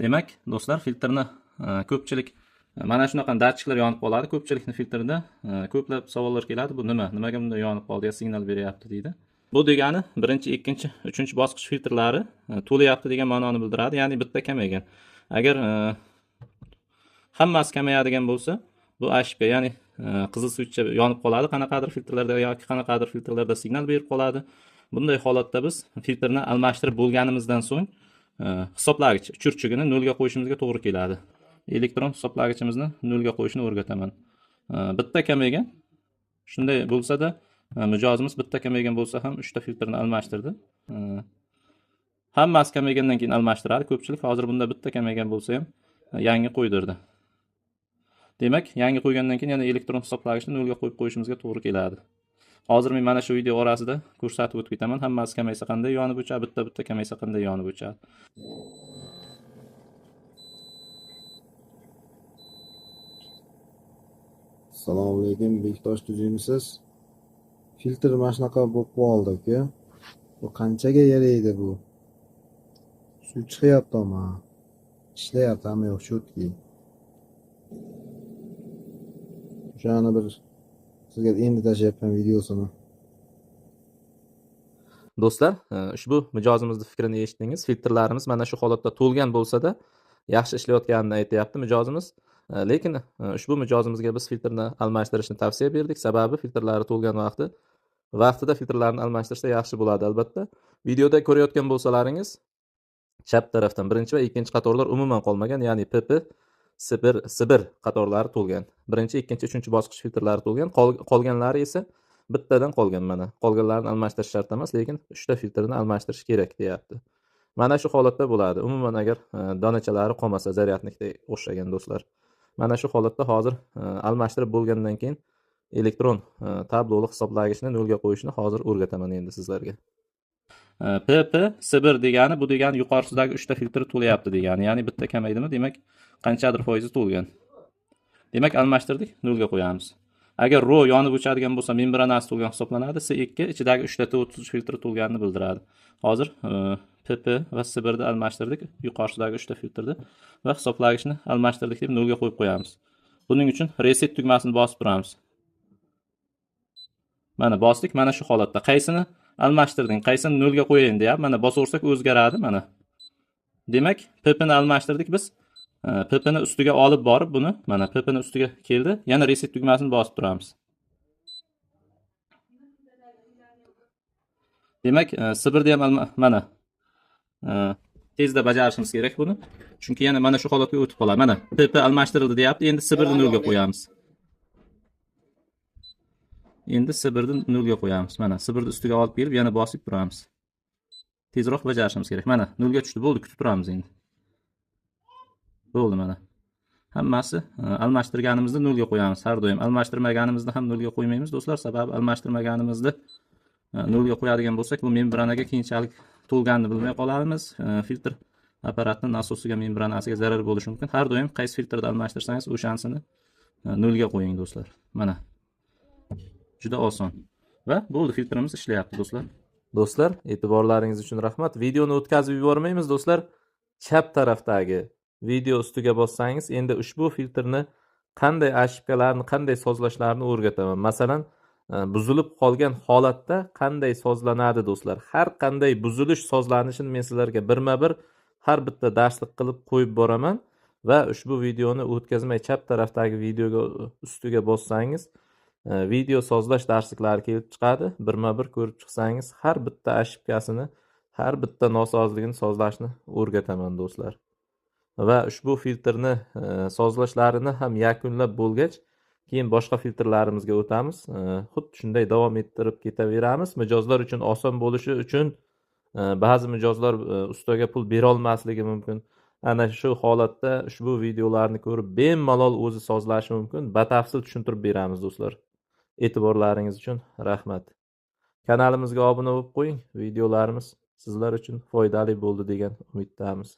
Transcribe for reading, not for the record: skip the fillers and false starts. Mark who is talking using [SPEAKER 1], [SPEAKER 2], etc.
[SPEAKER 1] Demak, do'stlar, filtrni ko'pchilik mana shunaqa datchiklar yonib qoladi. Ko'pchilikning filtrida ko'plab savollar keladi. Bu nima? Nimaga bunday yonib qoldi yo signal beryapti deydi. Bu degani birinchi, ikkinchi, uchinchi bosqich filtrlari to'layapti degan ma'noni bildiradi. Ya'ni bitta kamaygan. Agar hammasi kamayadigan bo'lsa, bu HPK, ya'ni qizil switch yonib qoladi qanaqadir filtrlarda yoki qanaqadir filtrlarda signal berib qoladi. Bunday holatda biz filtrni almashtirib bo'lganimizdan so'ng hisoblagich uchurchigini nolga qo'yishimizga to'g'ri keladi. Elektron hisoblagichimizni nolga qo'yishni o'rgataman. Bitta kamaygan. Shunday bo'lsa-da, mijozimiz bitta kamaygan bo'lsa ham 3 ta filtrni almashtirdi. Hammasi kamaygandan keyin almashtiradi ko'pchilik. Hozir bunda bitta kamaygan bo'lsa ham yangi qo'ydirdi. Demak, yangi qo'ygandan keyin yana elektron hisoblagichni nolga qo'yib qo'yishimizga to'g'ri keladi. Hozir men mana shu video orasida ko'rsatib o'tib ketaman. Hammasi kamaysa qanday yonib o'chadi, bitta kamaysa qanday yonib o'chadi.
[SPEAKER 2] Assalomu alaykum, Bektosh tuzimisiz? Filtr mana shunaqa bo'lib qoldi aka. Bu qanchaga yaraydi bu? Suv chiqyaptimi? Ishlayaptimi yo'q shotki? O'shani bir sizga endi tashlayapman videosini.
[SPEAKER 1] Do'stlar, ushbu mijozimizning fikrini eshitdingiz. Filtrlarimiz mana shu holatda to'lgan bo'lsa-da, yaxshi ishlayotganini aytayapti mijozimiz. Lekin ushbu mijozimizga biz filtrni almashtirishni tavsiya berdik. Sababi filtrlari to'lgan vaqtida filtrlarni almashtirsa yaxshi bo'ladi albatta. Videoda ko'rayotgan bo'lsalaringiz, chap tarafdan birinchi va ikkinchi qatorlar umuman qolmagan, ya'ni PP, Sibir qatorlari to'lgan. Birinchi, ikkinchi, uchinchi bosqich filtrlari to'lgan. Qolganlari esa bittadan qolgan mana. Qolganlarini almashtirish shart emas, lekin 3 ta filtrni almashtirish kerak deyapti. Mana shu holatda bo'ladi. Umuman agar donachalari qolmasa, zaryadnikga o'xshagan do'stlar. Mana shu holatda hozir almashtirib bo'lgandan keyin elektron tabloli hisoblagichni nolga qo'yishni hozir o'rgataman endi sizlarga. PP Sibir degani, bu degani yuqorisidagi 3 ta filtr to'layapti degani. Ya'ni bitta kamaydimi, demak qanchadir foizi to'lgan. Demak, almashtirdik, nolga qo'yamiz. Agar ro yonib o'chadigan bo'lsa, membranasi to'lgan hisoblanadi. S2 ichidagi 3 ta T30 filtr to'lganini bildiradi. Hozir PP va Sibirni almashtirdik, yuqorisidagi 3 ta filtrni va hisoblagichni almashtirdik deb nolga qo'yib qo'yamiz. Buning uchun reset tugmasini bosib turamiz. Mana bosdik, mana shu holatda. Qaysini almashtirding, qaysini nolga qo'ying deyapti. Mana bosaversak o'zgaradi mana. Demak, PP ni almashtirdik biz. PP ni ustiga olib borib buni, mana PP ni ustiga keldi. Yana reset tugmasini bosib turamiz. Demak, Sibirda ham mana tezda bajarishimiz kerak buni. Chunki yana mana shu holatga o'tib qoladi. Mana PP almashtirildi deyapti. Endi Sibirni nolga qo'yamiz. Endi Sibirni nolga qo'yamiz. Mana Sibirni ustiga olib kelib yana bosib turamiz. Tezroq bajarishimiz kerak. Mana nolga tushdi. Bo'ldi, kutib turamiz endi. Bo'ldi mana. Hammasi almashtirganimizda nolga qo'yamiz har doim. Almashtirmaganimizda ham nolga qo'ymaymiz do'stlar. Sababi almashtirmaganimizda nolga qo'yadigan bo'lsak, bu membranaga keyinchalik to'lganini bilmay qolamiz. Filtr apparatning nasosiga, membranasiga zarar bo'lishi mumkin. Har doim qaysi filtrni almashtirsangiz, o'shansini nolga qo'ying do'stlar. Mana. Juda oson. Va bo'ldi, filtrimiz ishlayapti do'stlar. Do'stlar, e'tiborlaringiz uchun rahmat. Videoni o'tkazib yubormaymiz do'stlar. Chap tarafdagi video ustiga bossangiz, endi ushbu filtrni qanday HPKlarni, qanday sozlashlarini o'rgataman. Masalan, buzilib qolgan holatda qanday sozlanadi do'stlar. Har qanday buzilish sozlanishini men sizlarga birma-bir har bitta darslik qilib qo'yib boraman va ushbu videoni o'tkazmay chap tarafdagi videoga ustiga bossangiz, video sozlash darsliklari kelib chiqadi. Birma-bir ko'rib chiqsangiz, har bitta HPKasini, har bitta nosozligini sozlashni o'rgataman do'stlar. Va ushbu filtrni sozlashlarini ham yakunlab bo'lgach, keyin boshqa filtrlarimizga o'tamiz. Xuddi shunday davom ettirib ketaveramiz. Mijozlar uchun oson bo'lishi uchun ba'zi mijozlar ustaga pul bera olmasligi mumkin. Ana shu holatda ushbu videolarni ko'rib bemalol o'zi sozlashi mumkin. Batafsil tushuntirib beramiz do'stlar. E'tiborlaringiz uchun rahmat. Kanalimizga obuna bo'lib qo'ying. Videolarimiz sizlar uchun foydali bo'ldi degan umiddamiz.